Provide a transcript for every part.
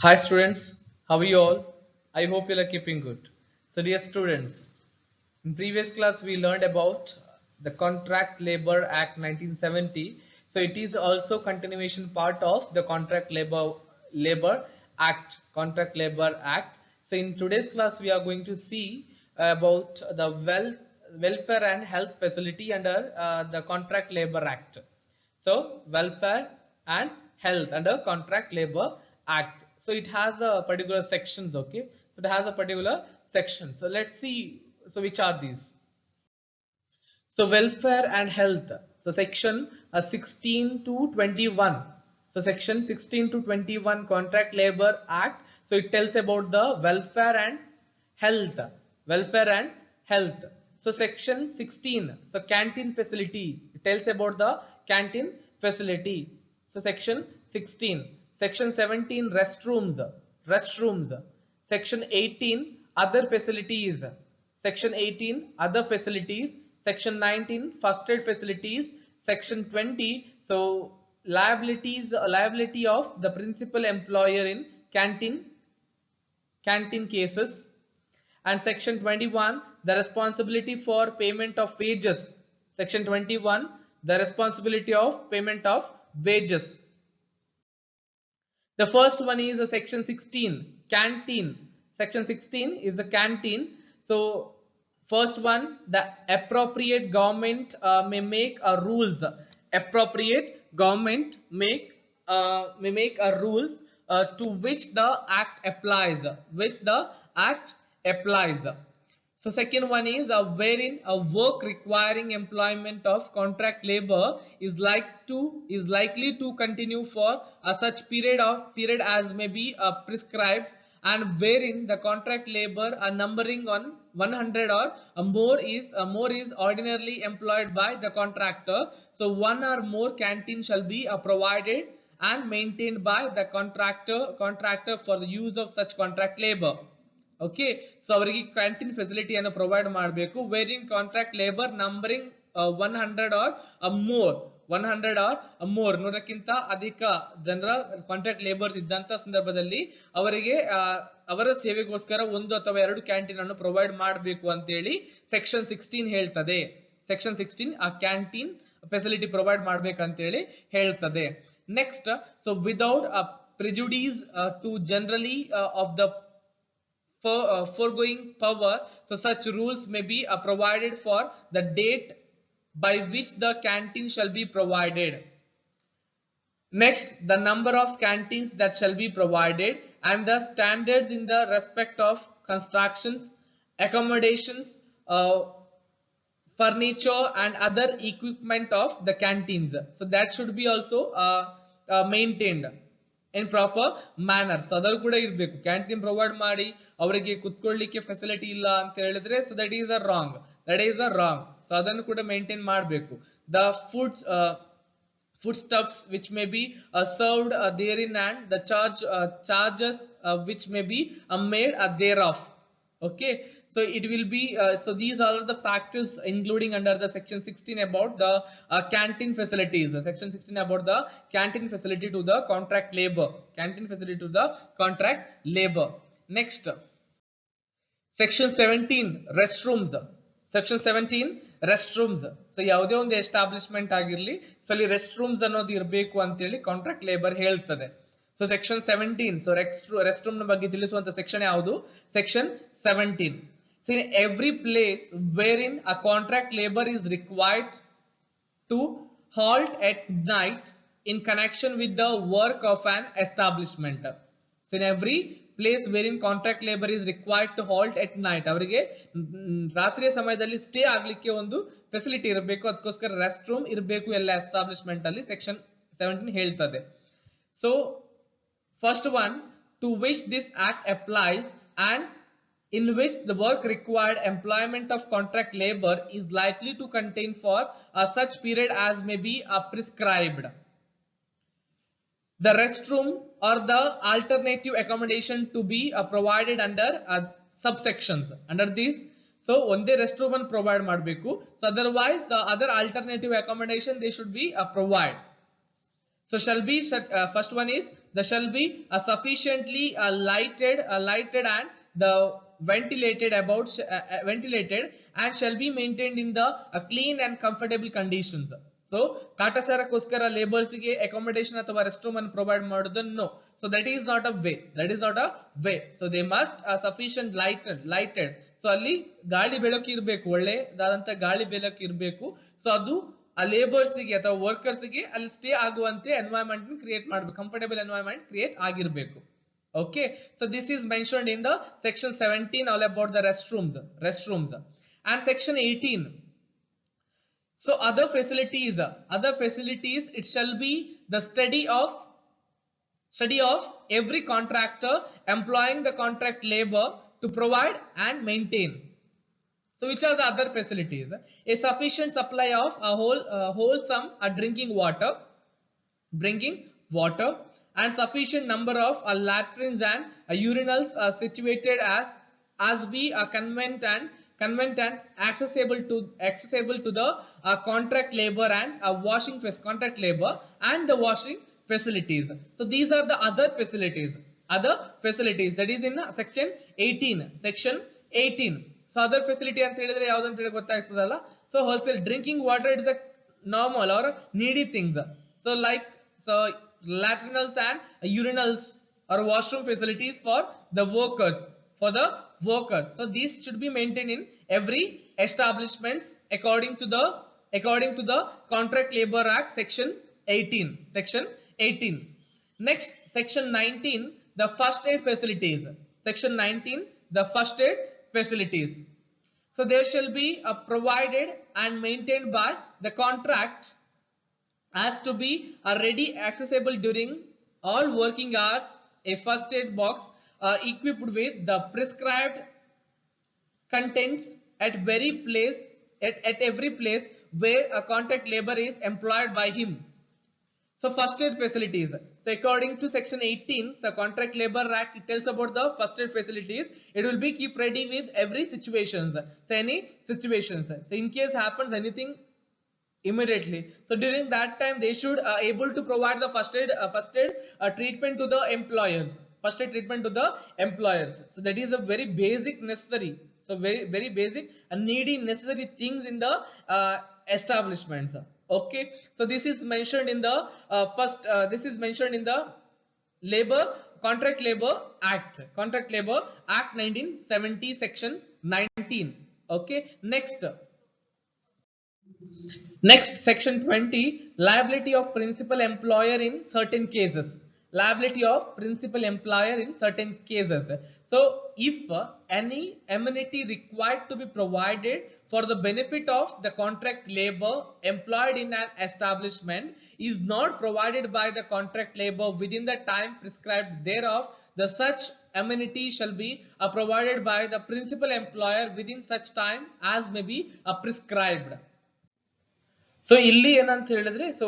Hi students, how are you all? I hope you are keeping good. So dear students, in previous class we learned about the Contract Labor Act 1970. So it is also continuation part of the Labor Act, Contract Labor Act. So in today's class we are going to see about the welfare and health facility under the Contract Labor Act. So welfare and health under Contract Labor Act. So it has a particular sections, okay? So it has a particular section. So let's see. So which are these? So welfare and health. So section 16 to 21. So section 16 to 21 Contract Labor Act. So it tells about the welfare and health. Welfare and health. So section 16. So canteen facility. It tells about the canteen facility. So section 16. Section 17 restrooms. Restrooms. Section 18 other facilities. Section 18 other facilities. Section 19 first aid facilities. Section 20 so liability of the principal employer in canteen cases. And section 21 the responsibility for payment of wages. Section 21 the responsibility of payment of wages. The first one is a section 16 canteen. Section 16 is a canteen. So first one, the appropriate government may make a rules. Appropriate government may make a rules to which the act applies. Which the act applies. So second one is wherein a work requiring employment of contract labor is likely to continue for such period as may be prescribed, and wherein the contract labor numbering on 100 or more is ordinarily employed by the contractor. So one or more canteen shall be provided and maintained by the contractor for the use of such contract labor. Okay, so ಅವರಿಗೆ canteen ಫೆಸಿಲಿಟಿಯನ್ನು provide ಮಾಡಬೇಕು wherein contract labour numbering 100 or more 100 or more ನೂರಕ್ಕಿಂತ ಅಧಿಕ ಜನರ contract labours ಇದ್ದಂತ ಸಂದರ್ಭದಲ್ಲಿ ಅವರಿಗೆ ಅವರ ಸೇವೆಗೋಸ್ಕರ ಒಂದು ಅಥವಾ ಎರಡು ಕ್ಯಾಂಟೀನ್ ಅನ್ನು ಪ್ರೊವೈಡ್ ಮಾಡಬೇಕು ಅಂತ ಹೇಳಿ ಸೆಕ್ಷನ್ 16 ಹೇಳ್ತದೆ. ಸೆಕ್ಷನ್ 16 ಆ ಕ್ಯಾಂಟೀನ್ ಫೆಸಿಲಿಟಿ ಪ್ರೊವೈಡ್ ಮಾಡಬೇಕಂತ ಹೇಳಿ ಹೇಳ್ತದೆ. Next, so without prejudice to generally of the foregoing power, so such rules may be provided for the date by which the canteen shall be provided. Next, the number of canteens that shall be provided and the standards in the respect of constructions, accommodations, furniture and other equipment of the canteens. So that should be also maintained in proper manner. So ಅದರ ಕೂಡ ಇರಬೇಕು. Canteen provide ಮಾಡಿ ಅವರಿಗೆ ಕುತ್ಕೊಳ್ಳಿಕ್ಕೆ facility ಇಲ್ಲ ಅಂತ ಹೇಳಿದ್ರೆ so that is a wrong. So ಅದನ್ನು ಕೂಡ ಮೇಂಟೈನ್ ಮಾಡಬೇಕು. The foodstuffs which may be served therein and the charges which may be made thereof. Okay, so it will be so these are the factors including under the section 16 about the canteen facilities. Section 16 about the canteen facility to the contract labor. Next, section 17 restrooms. Section 17 restrooms. So ಯಾವುದೇ ಒಂದು establishment ಆಗಿರಲಿ so ಅಲ್ಲಿ rest rooms ಅನ್ನೋದು ಇರಬೇಕು ಅಂತ ಹೇಳಿ contract labour ಹೇಳ್ತದೆ. So section 17 so rest room ಬಗ್ಗೆ ತಿಳಿಸುವಂತ ಸೆಕ್ಷನ್ ಯಾವುದು? Section 17. So in every place wherein a contract labour is required to halt at night in connection with the work of an establishment. So in every place wherein contract labor is required to halt at night, ಅವರಿಗೆ ರಾತ್ರಿಯ ಸಮಯದಲ್ಲಿ stay ಆಗ್ಲಿಕ್ಕೆ ಒಂದು facility ಇರಬೇಕು, ಅದಕ್ಕೋಸ್ಕರ rest room ಇರಬೇಕು ಎಲ್ಲ establishment ಅಲ್ಲಿ ಸೆಕ್ಷನ್ 17 ಹೇಳ್ತದೆ. So first one, to which this act applies and in which the work required employment of contract labor is likely to contain for such period as may be prescribed. The restroom or the alternative accommodation to be provided under subsections under this. So only restroom and provide ಮಾಡಬೇಕು. So otherwise the other alternative accommodation they should be provide. So shall be first one is the shall be sufficiently lighted and the ventilated and shall be maintained in the clean and comfortable conditions. So ಕಾಟಾಚಾರಕ್ಕೋಸ್ಕರ labours ಗೆ accommodation ಅಥವಾ rest room ಅನ್ನು provide ಮಾಡೋದನ್ನು so that is not a way so they must sufficient lighted so ಅಲ್ಲಿ ಗಾಳಿ ಬೆಳಕು ಇರಬೇಕು, ಒಳ್ಳೆದಾದಂತ ಗಾಳಿ ಬೆಳಕು ಇರಬೇಕು. ಸೊ ಅದು ಆ ಲೇಬರ್ಸ್ ಗೆ ಅಥವಾ ವರ್ಕರ್ಸ್ ಗೆ ಅಲ್ಲಿ ಸ್ಟೇ ಆಗುವಂತೆ ಎನ್ವೈರನ್ಮೆಂಟ್ ಕ್ರಿಯೇಟ್ ಮಾಡಬೇಕು, ಕಂಫರ್ಟಬಲ್ ಎನ್ವೈರನ್ಮೆಂಟ್ ಕ್ರಿಯೇಟ್ ಆಗಿರಬೇಕು. Okay, so this is mentioned in the section 17 all about the restrooms and section 18. So other facilities it shall be the study of every contractor employing the contract labor to provide and maintain. So which are the other facilities? A sufficient supply of a wholesome drinking water and sufficient number of latrines and urinals situated as be convenient and accessible to the contract labor and contract labor and the washing facilities. So these are the other facilities that is in section 18. So other facility ಅಂತ ಹೇಳಿದ್ರೆ ಯಾವುದು ಅಂತ ಹೇಳಿ ಗೊತ್ತಾಗ್ತದಲ್ಲ. So wholesale drinking water, it is a normal or needy things. So latrinals and urinals or washroom facilities for the workers. So these should be maintained in every establishments according to the Contract Labor Act section 18. Next, section 19, the first aid facilities. Section 19, the first aid facilities. So there shall be provided and maintained by the contract as to be ready accessible during all working hours a first aid box equipped with the prescribed contents at every place where a contract labor is employed by him. So first aid facilities. So according to section 18, the Contract Labor Act, it tells about the first aid facilities. It will be keep ready with every situations. So any situations. So in case happens anything immediately. So during that time they should able to provide the first aid treatment to the employers. So that is a very basic necessary. So very basic and needy necessary things in the establishments. Okay, so this is mentioned in the Contract Labor Act 1970 section 19. Okay, next section 20, liability of principal employer in certain cases. So if any amenity required to be provided for the benefit of the contract labor employed in an establishment is not provided by the contract labor within the time prescribed thereof, the such amenity shall be provided by the principal employer within such time as may be prescribed. So ಇಲ್ಲಿ ಏನಂತ ಹೇಳಿದ್ರೆ, so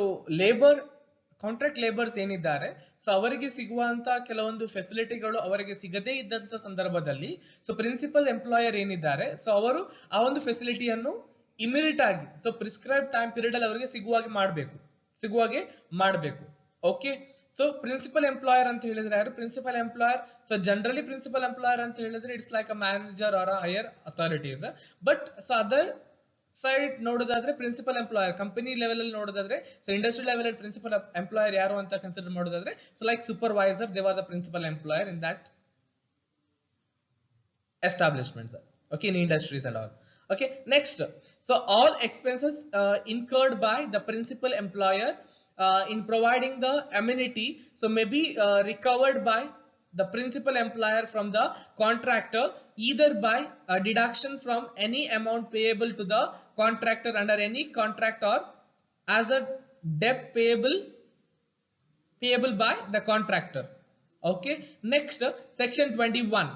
contract labours ಏನಿದ್ದಾರೆ, so ಅವರಿಗೆ ಸಿಗುವಂತ ಕೆಲವೊಂದು ಫೆಸಿಲಿಟಿಗಳು ಅವರಿಗೆ ಸಿಗದೇ ಇದ್ದಂತ ಸಂದರ್ಭದಲ್ಲಿ ಸೊ ಪ್ರಿನ್ಸಿಪಲ್ ಎಂಪ್ಲಾಯರ್ ಏನಿದ್ದಾರೆ, ಸೊ ಅವರು ಆ ಒಂದು ಫೆಸಿಲಿಟಿಯನ್ನು ಇಮಿಡಿಯೇಟ್ ಆಗಿ ಸೊ ಪ್ರಿಸ್ಕ್ರೈಬ್ ಟೈಮ್ ಪೀರಿಯಡ್ ಅಲ್ಲಿ ಅವರಿಗೆ ಸಿಗುವಾಗೆ ಮಾಡಬೇಕು. ಓಕೆ, ಸೊ ಪ್ರಿನ್ಸಿಪಲ್ ಎಂಪ್ಲಾಯರ್ ಅಂತ ಹೇಳಿದ್ರೆ ಯಾರು? Principal employer. So generally principal employer ಅಂತ ಹೇಳಿದ್ರೆ it's like a manager or higher authorities. But so other side ನೋಡೋದಾದ್ರೆ ಪ್ರಿನ್ಸಿಪಲ್ ಎಂಪ್ಲಾಯರ್ ಕಂಪನಿ ಲೆವೆಲ್ ಅಲ್ಲಿ ನೋಡೋದಾದ್ರೆ, ಸೊ ಇಂಡಸ್ಟ್ರಿ ಲೆವೆಲ್ ಅಲ್ಲಿ ಪ್ರಿನ್ಸಿಪಲ್ ಎಂಪ್ಲಾಯರ್ ಯಾರು ಅಂತ ಕನ್ಸಿಡರ್ ಮಾಡೋದಾದ್ರೆ, so like supervisor, they are the principal employer in that establishments, okay, in industries and all. Okay, next, so all expenses incurred by the principal employer in providing the amenity so may be recovered by the principal employer from the contractor either by a deduction from any amount payable to the contractor under any contract or as a debt payable by the contractor. Okay, next, section 21.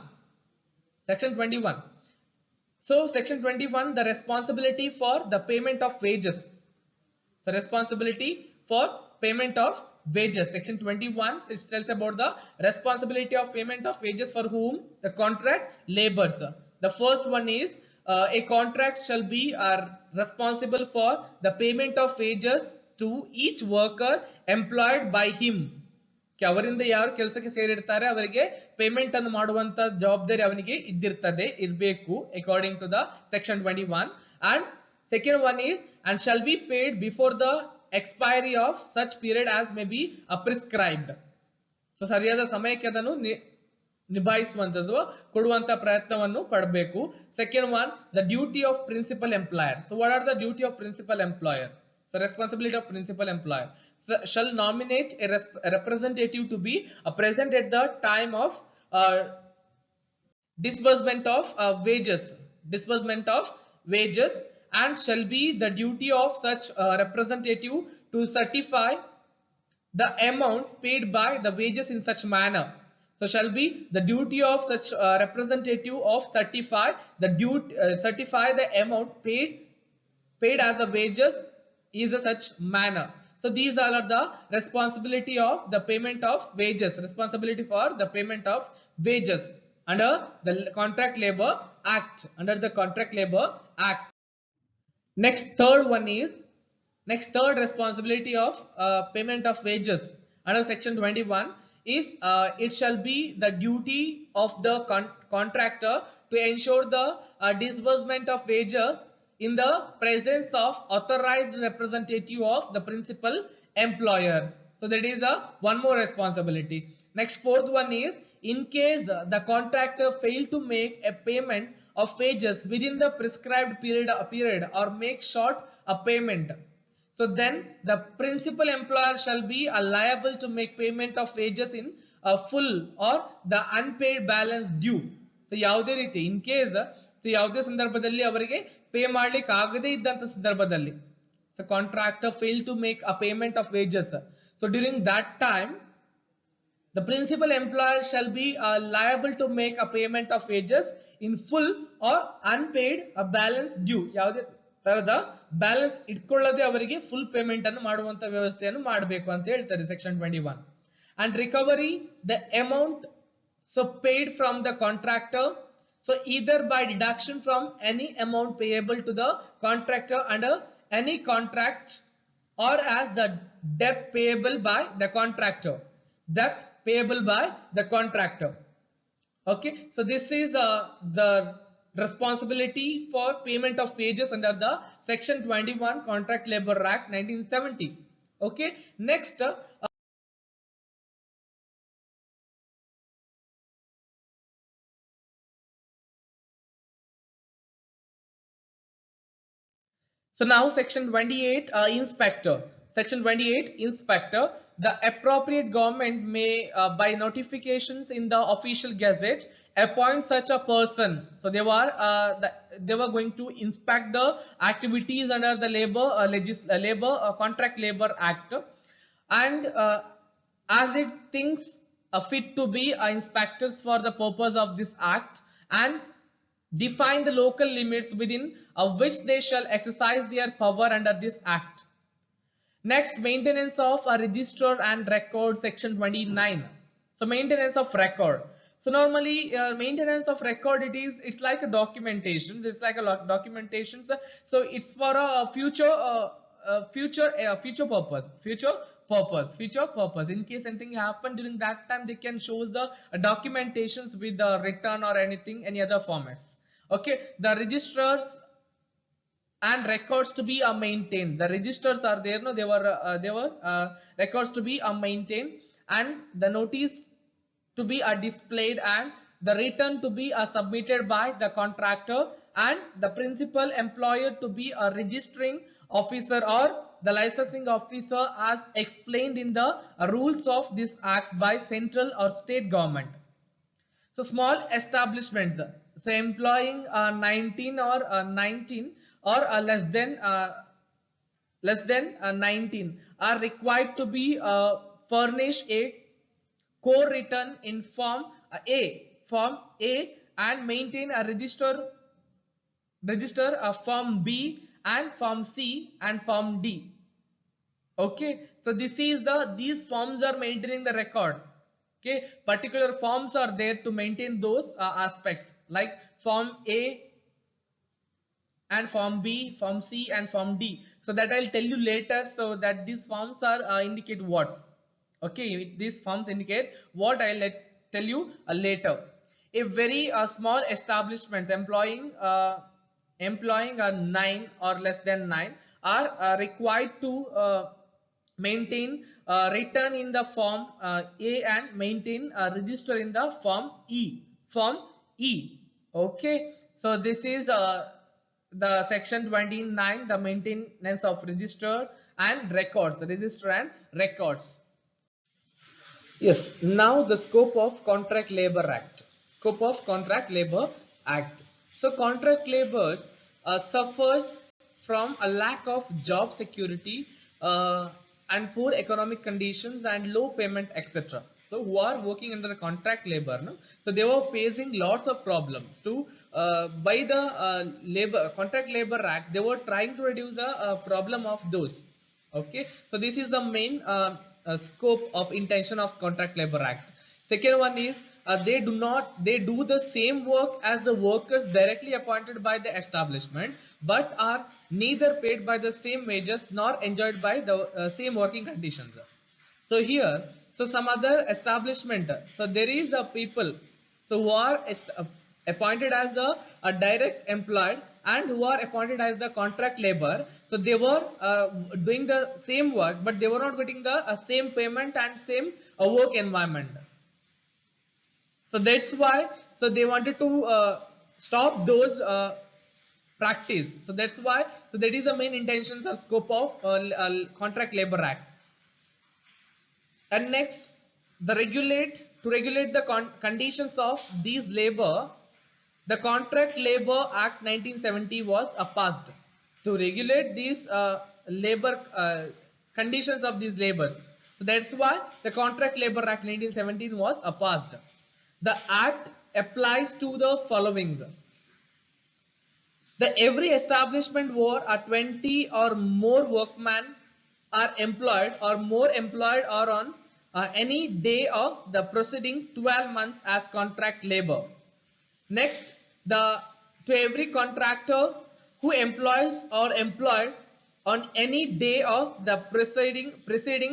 So section 21, the responsibility for the payment of wages. So responsibility for payment of wages. Section 21, it tells about the responsibility of payment of wages for whom? The contract laborers. The first one is a contract shall be responsible for the payment of wages to each worker employed by him. ಅವರಿಂದ ಯಾರು ಕೆಲಸಕ್ಕೆ ಸೇರಿರ್ತಾರೆ ಅವರಿಗೆ payment ಅನ್ನು ಮಾಡುವಂತ ಜವಾಬ್ದಾರಿ ಅವನಿಗೆ ಇರಬೇಕು according to the section 21. And second one is and shall be paid before the expiry of such period as may be prescribed. So ಸರಿಯಾದ ಸಮಯಕ್ಕೆ ಅದನ್ನು ನಿಭಾಯಿಸುವಂತದ್ದು ಕೊಡುವಂತ ಪ್ರಯತ್ನವನ್ನು ಪಡಬೇಕು. Second one the duty of principal employer. So what are the duty of principal employer? So responsibility of principal employer shall nominate a representative to be present at the time of disbursement of wages, and shall be the duty of such representative to certify the amounts paid by the wages in such manner. So shall be the duty of such representative of certify the amount paid as the wages is a such manner. So these all are the responsibility of the payment of wages, responsibility for the payment of wages under the Contract Labor Act, Next third responsibility of payment of wages under section 21 is it shall be the duty of the contractor to ensure the disbursement of wages in the presence of authorized representative of the principal employer. So that is one more responsibility. Next, fourth one is in case the contractor fail to make a payment of wages within the prescribed period or make short a payment, so then the principal employer shall be liable to make payment of wages in full or the unpaid balance due. So ಯಾವುದೇ ರೀತಿ in case ಯಾವುದೇ ಸಂದರ್ಭದಲ್ಲಿ ಅವರಿಗೆ pay ಮಾಡ್ಲಿಕ್ಕೆ ಆಗದೇ ಇದ್ದಂತ ಸಂದರ್ಭದಲ್ಲಿ, so contractor failed to make a payment of wages, so during that time the principal employer shall be liable to make a payment of wages in full or unpaid a balance due. ಯಾವುದೇ ತರದ balance ಇಟ್ಕೊಳ್ಳದೆ ಅವರಿಗೆ full payment ಅನ್ನು ಮಾಡುವಂತ ವ್ಯವಸ್ಥೆಯನ್ನು ಮಾಡಬೇಕು ಅಂತ ಹೇಳ್ತಾರೆ section 21. And recovery the amount so paid from the contractor, so either by deduction from any amount payable to the contractor under any contract or as the debt payable by the contractor. Okay, so this is the responsibility for payment of wages under the section 21 Contract Labor Act 1970. Okay, next so now section 28 inspector. Section 28 inspector. The appropriate government may by notifications in the official gazette appoint such a person. So they were going to inspect the activities under the Contract Labor Act, and as it thinks fit to be inspectors for the purpose of this act, and define the local limits within which they shall exercise their power under this act. Next, maintenance of a register and record, section 29. So maintenance of record. So normally maintenance of record, it's like a documentation. It's like a documentation. So it's for a future purpose. In case anything happened during that time, they can show the documentations with the return or any other formats. Okay, the registers and records to be maintained. The registers are there, no? They were records to be maintained, and the notice to be displayed, and the return to be submitted by the contractor, and the principal employer to be a registering officer or the licensing officer as explained in the rules of this act by central or state government. So small establishments, so employing 19 or less than 19 are required to be furnish a core written in form A and maintain a register form B and form C and form D. Okay, so these forms are maintaining the record. Okay, particular forms are there to maintain those aspects, like form A and Form B, Form C, and Form D. So that I'll tell you later. So that these forms are indicate what. Okay, these forms indicate what. Tell you later. A very small establishments employing 9 or less than 9 are required to maintain return in the form A and maintain register in the form E. Form E. Okay, so this is the section 29, the maintenance of register and records, register and records. Yes, now the scope of Contract Labor Act. Scope of Contract Labor Act. So contract laborers suffers from a lack of job security and poor economic conditions and low payment, etc. So who are working under the contract labor, no? So they were facing lots of problems to by the labor Contract Labor Act. They were trying to reduce the problem of those. Okay, so this is the main scope of intention of Contract Labor Act. Second one is they do the same work as the workers directly appointed by the establishment, but are neither paid by the same wages nor enjoyed by the same working conditions. So here, so some other establishment, so there is the people, so who are appointed as the direct employed and who are appointed as the contract labor. So they were doing the same work, but they were not getting the same payment and same work environment. So that's why, so they wanted to stop those practice. So that's why, so that is the main intentions of scope of Contract Labor Act. And next, the regulate the conditions of these labor, the Contract Labor Act 1970 was passed to regulate these labor conditions of these labors. So that's why the Contract Labor Act 1917 was passed. The act applies to the following: the every establishment where a 20 or more workmen are employed or more employed or on any day of the preceding 12 months as contract labor. Next, the to every contractor who employs or employed on any day of the preceding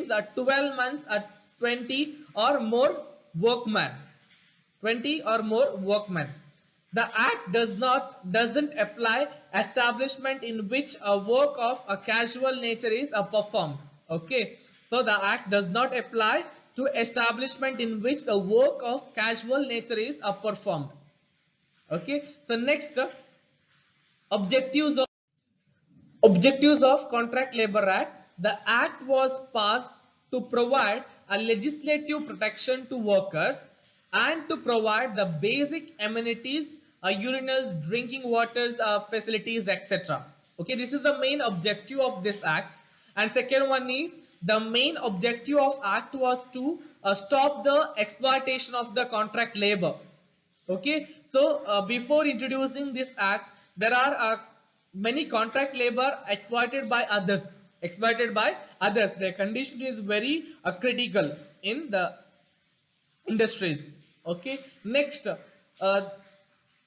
the 12 months at 20 or more workmen. 20 or more workmen. The act doesn't apply establishment in which a work of a casual nature is performed. Okay, so the act does not apply to establishment in which the work of casual nature is performed. Okay, so next, objectives of Contract Labor Act. The act was passed to provide a legislative protection to workers and to provide the basic amenities, urinals, drinking waters, facilities, etc. Okay, this is the main objective of this act. And second one is, the main objective of act was to stop the exploitation of the contract labor. Okay, so before introducing this act, there are many contract labor exploited by others. Their condition is very critical in the industries. Okay, next,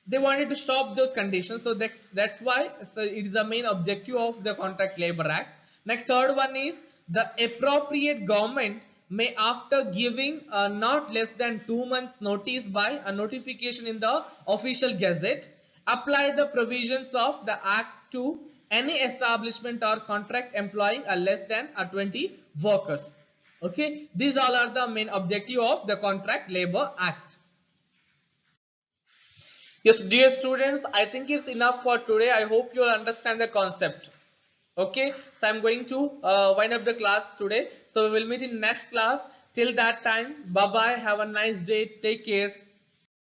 they wanted to stop those conditions, so that's why, so it is the main objective of the Contract Labor Act. Next, third one is, the appropriate government may, after giving not less than 2 months notice by a notification in the official gazette, apply the provisions of the act to any establishment or contract employing a less than 20 workers. Okay, these all are the main objective of the Contract Labor Act. Yes, dear students, I think it's enough for today. I hope you will understand the concept. Okay, so I'm going to wind up the class today. So we will meet in next class. Till that time, bye bye. Have a nice day. Take care.